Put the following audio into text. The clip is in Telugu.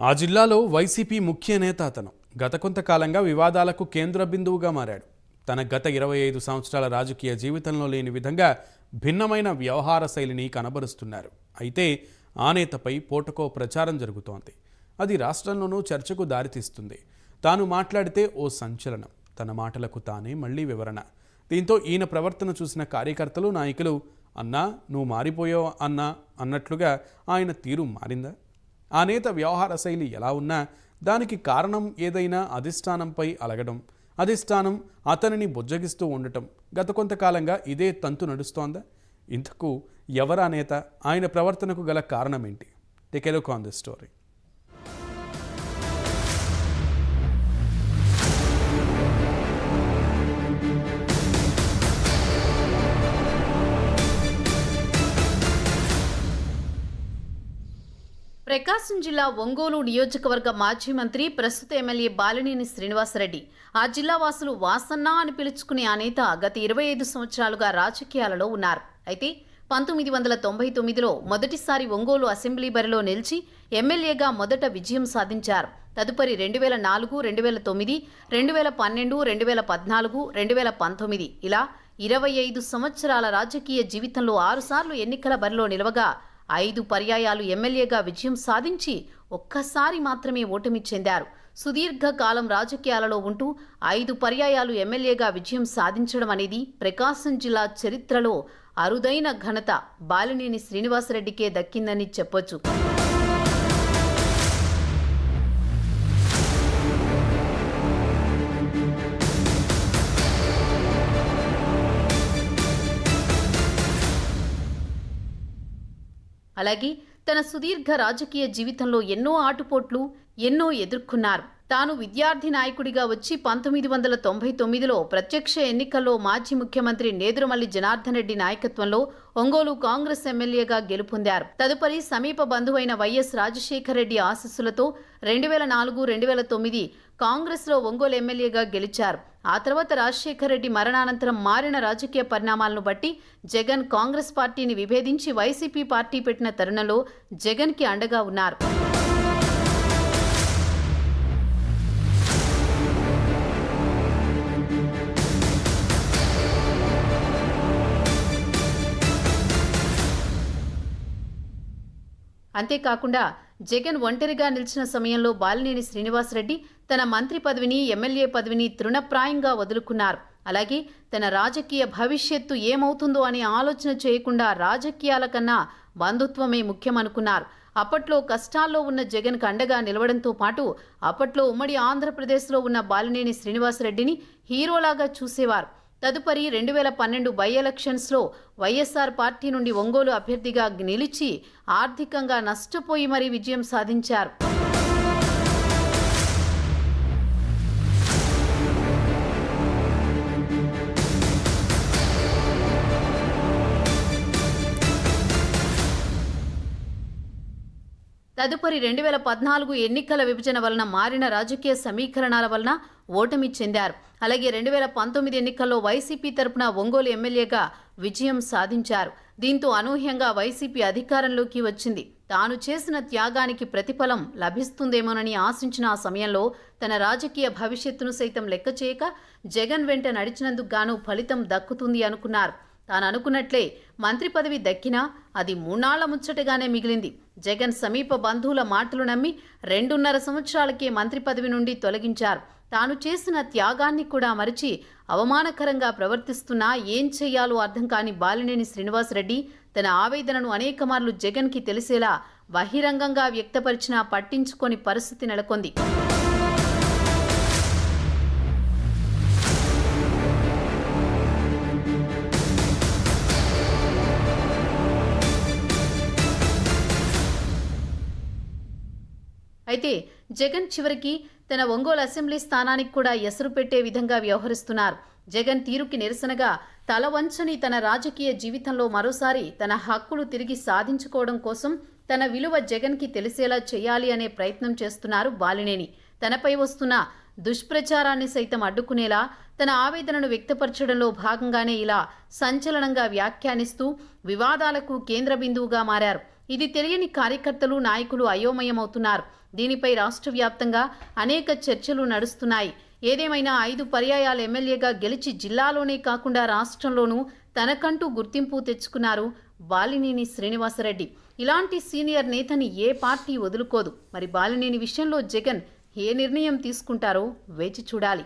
ఆ జిల్లాలో వైసీపీ ముఖ్య నేత అతను గత కొంతకాలంగా వివాదాలకు కేంద్ర బిందువుగా మారాడు. తన గత 25 సంవత్సరాల రాజకీయ జీవితంలో లేని విధంగా భిన్నమైన వ్యవహార శైలిని కనబరుస్తున్నారు. అయితే ఆ నేతపై పూటకో ప్రచారం జరుగుతోంది. అది రాష్ట్రంలోనూ చర్చకు దారితీస్తుంది. తాను మాట్లాడితే ఓ సంచలనం, తన మాటలకు తానే మళ్లీ వివరణ. దీంతో ఈయన ప్రవర్తన చూసిన కార్యకర్తలు, నాయకులు అన్నా నువ్వు మారిపోయావు అన్నా అన్నట్లుగా ఆయన తీరు మారిందా? ఆ నేత వ్యవహార శైలి ఎలా ఉన్నా దానికి కారణం ఏదైనా అధిష్టానంపై అలగడం, అధిష్టానం అతనిని బుజ్జగిస్తూ ఉండటం గత కొంతకాలంగా ఇదే తంతు నడుస్తోందా? ఇంతకు ఎవరా నేత, ఆయన ప్రవర్తనకు గల కారణమేంటి? Take a look on this story. Prakasam జిల్లా ఒంగోలు నియోజకవర్గ మాజీ మంత్రి, ప్రస్తుత ఎమ్మెల్యే బాలినేని శ్రీనివాసరెడ్డి. ఆ జిల్లా వాసులు వాసన్న అని పిలుచుకునే ఆ నేత గత 25 సంవత్సరాలుగా రాజకీయాలలో ఉన్నారు. అయితే 1999లో మొదటిసారి ఒంగోలు అసెంబ్లీ బరిలో నిలిచి ఎమ్మెల్యేగా మొదట విజయం సాధించారు. తదుపరి 2004, 2009, 2012, 2014, 2019 ఇలా 25 సంవత్సరాల రాజకీయ జీవితంలో 6 సార్లు ఎన్నికల బరిలో నిలవగా 5 పర్యాయాలు ఎమ్మెల్యేగా విజయం సాధించి ఒక్కసారి మాత్రమే ఓటమి చెందారు. సుదీర్ఘకాలం రాజకీయాలలో ఉంటూ 5 పర్యాయాలు ఎమ్మెల్యేగా విజయం సాధించడం అనేది ప్రకాశం జిల్లా చరిత్రలో అరుదైన ఘనత బాలినేని శ్రీనివాసరెడ్డికే దక్కిందని చెప్పొచ్చు. అలాగే తన సుదీర్ఘ రాజకీయ జీవితంలో ఎన్నో ఆటుపోట్లు, ఎన్నో ఎదుర్కొన్నారు. తాను విద్యార్థి నాయకుడిగా వచ్చి 1999లో ప్రత్యక్ష ఎన్నికల్లో మాజీ ముఖ్యమంత్రి నేదురుమల్లి జనార్దన్ రెడ్డి నాయకత్వంలో ఒంగోలు కాంగ్రెస్ ఎమ్మెల్యేగా గెలుపొందారు. తదుపరి సమీప బంధువైన వైఎస్ రాజశేఖర రెడ్డి ఆశీస్సులతో 2004, 2009 కాంగ్రెస్లో ఒంగోలు ఎమ్మెల్యేగా గెలిచారు. ఆ తర్వాత రాజశేఖర రెడ్డి మరణానంతరం మారిన రాజకీయ పరిణామాలను బట్టి జగన్ కాంగ్రెస్ పార్టీని విభేదించి వైసీపీ పార్టీ పెట్టిన తరుణంలో జగన్కి అండగా ఉన్నారు. అంతేకాకుండా జగన్ ఒంటరిగా నిలిచిన సమయంలో బాలినేని శ్రీనివాసరెడ్డి తన మంత్రి పదవిని, ఎమ్మెల్యే పదవిని తృణప్రాయంగా వదులుకున్నారు. అలాగే తన రాజకీయ భవిష్యత్తు ఏమవుతుందో అని ఆలోచన చేయకుండా రాజకీయాల కన్నా బంధుత్వమే ముఖ్యమనుకున్నారు. అప్పట్లో కష్టాల్లో ఉన్న జగన్కు అండగా నిలవడంతో పాటు అప్పట్లో ఉమ్మడి ఆంధ్రప్రదేశ్లో ఉన్న బాలినేని శ్రీనివాసరెడ్డిని హీరోలాగా చూసేవారు. తదుపరి 2012 బై ఎలక్షన్స్లో వైఎస్ఆర్ పార్టీ నుండి ఒంగోలు అభ్యర్థిగా నిలిచి ఆర్థికంగా నష్టపోయి మరీ విజయం సాధించారు. తదుపరి 2014 ఎన్నికల విభజన వలన మారిన రాజకీయ సమీకరణాల వలన ఓటమి చెందారు. అలాగే 2019 ఎన్నికల్లో వైసీపీ తరపున ఒంగోలు ఎమ్మెల్యేగా విజయం సాధించారు. దీంతో అనూహ్యంగా వైసీపీ అధికారంలోకి వచ్చింది. తాను చేసిన త్యాగానికి ప్రతిఫలం లభిస్తుందేమోనని ఆశించిన ఆ సమయంలో తన రాజకీయ భవిష్యత్తును సైతం లెక్క చేయక జగన్ వెంట నడిచినందుకు గాను ఫలితం దక్కుతుంది అనుకున్నారు. తాను అనుకున్నట్లే మంత్రి పదవి దక్కినా అది 3 నాళ్ల ముచ్చటగానే మిగిలింది. జగన్ సమీప బంధువుల మాటలు నమ్మి 2.5 సంవత్సరాలకే మంత్రి పదవి నుండి తొలగించారు. తాను చేసిన త్యాగాన్ని కూడా మరిచి అవమానకరంగా ప్రవర్తిస్తున్నా ఏం చెయ్యాలో అర్థం కాని బాలినేని శ్రీనివాసరెడ్డి తన ఆవేదనను అనేక మార్లు జగన్కి తెలిసేలా బహిరంగంగా వ్యక్తపరిచినా పట్టించుకోని పరిస్థితి నెలకొంది. అయితే జగన్ చివరికి తన ఒంగోలు అసెంబ్లీ స్థానానికి కూడా ఎసరు పెట్టే విధంగా వ్యవహరిస్తున్నారు. జగన్ తీరుకి నిరసనగా తల వంచని తన రాజకీయ జీవితంలో మరోసారి తన హక్కులు తిరిగి సాధించుకోవడం కోసం తన విలువ జగన్కి తెలిసేలా చేయాలి అనే ప్రయత్నం చేస్తున్నారు బాలినేని. తనపై వస్తున్న దుష్ప్రచారాన్ని సైతం అడ్డుకునేలా తన ఆవేదనను వ్యక్తపరచడంలో భాగంగానే ఇలా సంచలనంగా వ్యాఖ్యానిస్తూ వివాదాలకు కేంద్ర బిందువుగా మారారు. ఇది తెలియని కార్యకర్తలు, నాయకులు అయోమయమవుతున్నారు. దీనిపై రాష్ట్ర వ్యాప్తంగా అనేక చర్చలు నడుస్తున్నాయి. ఏదేమైనా 5 పర్యాయాలు ఎమ్మెల్యేగా గెలిచి జిల్లాలోనే కాకుండా రాష్ట్రంలోనూ తనకంటూ గుర్తింపు తెచ్చుకున్నారు బాలినేని శ్రీనివాసరెడ్డి. ఇలాంటి సీనియర్ నేతని ఏ పార్టీ వదులుకోదు. మరి బాలినేని విషయంలో జగన్ ఏ నిర్ణయం తీసుకుంటారో వేచి చూడాలి.